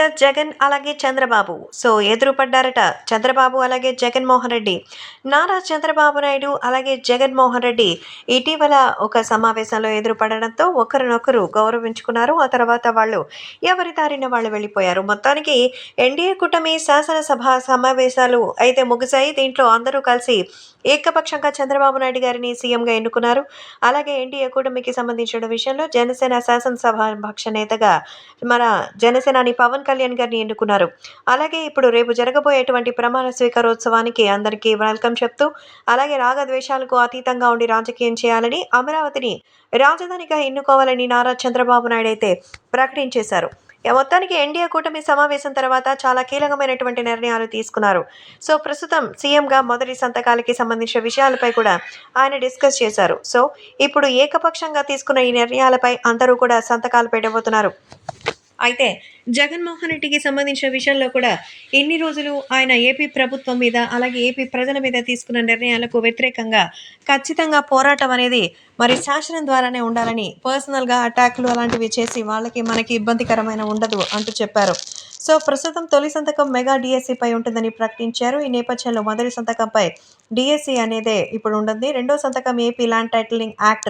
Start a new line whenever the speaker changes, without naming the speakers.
ఇక జగన్ అలాగే చంద్రబాబు ఎదురుపడ్డారట. చంద్రబాబు అలాగే జగన్మోహన్ రెడ్డి. నారా చంద్రబాబు నాయుడు అలాగే జగన్మోహన్ రెడ్డి ఇటీవల ఒక సమావేశంలో ఎదురుపడడంతో ఒకరినొకరు గౌరవించుకున్నారు. ఆ తర్వాత వాళ్ళు ఎవరి దారిన వాళ్ళు వెళ్ళిపోయారు. మొత్తానికి ఎన్డీఏ కూటమి శాసనసభ సమావేశాలు అయితే ముగిశాయి. దీంట్లో అందరూ కలిసి ఏకపక్షంగా చంద్రబాబు నాయుడు గారిని సీఎంగా ఎన్నుకున్నారు. అలాగే ఎన్డీఏ కూటమికి సంబంధించిన విషయంలో జనసేన శాసనసభ పక్ష నేతగా మన జనసేనాని పవన్ కళ్యాణ్ గారిని ఎన్నుకున్నారు. అలాగే ఇప్పుడు రేపు జరగబోయేటువంటి ప్రమాణ స్వీకారోత్సవానికి అందరికీ వెల్కమ్ చెప్తూ, అలాగే రాగద్వేషాలకు అతీతంగా ఉండి రాజకీయం చేయాలని, అమరావతిని రాజధానిగా ఎన్నుకోవాలని నారా చంద్రబాబు నాయుడు అయితే ప్రకటించేశారు. మొత్తానికి ఎన్డీఏ కూటమి సమావేశం తర్వాత చాలా కీలకమైనటువంటి నిర్ణయాలు తీసుకున్నారు. ప్రస్తుతం సీఎంగా మొదటి సంతకాలకి సంబంధించిన విషయాలపై కూడా ఆయన డిస్కస్ చేశారు. ఇప్పుడు ఏకపక్షంగా తీసుకున్న ఈ నిర్ణయాలపై అందరూ కూడా సంతకాలు పెట్టబోతున్నారు. అయితే జగన్మోహన్ రెడ్డికి సంబంధించిన విషయంలో కూడా ఇన్ని రోజులు ఆయన ఏపీ ప్రభుత్వం మీద అలాగే ఏపీ ప్రజల మీద తీసుకున్న నిర్ణయాలకు వ్యతిరేకంగా ఖచ్చితంగా పోరాటం అనేది మరి శాసనం ద్వారానే ఉండాలని, పర్సనల్గా అటాక్లు అలాంటివి చేసి వాళ్ళకి మనకి ఇబ్బందికరమైన ఉండదు అంటూ చెప్పారు. ప్రస్తుతం తొలి సంతకం మెగా డిఎస్సిపై ఉంటుందని ప్రకటించారు. ఈ నేపథ్యంలో మొదటి సంతకంపై డిఎస్సి అనేదే ఇప్పుడు ఉంటుంది. రెండో సంతకం ఏపీ ల్యాండ్ టైటిలింగ్ యాక్ట్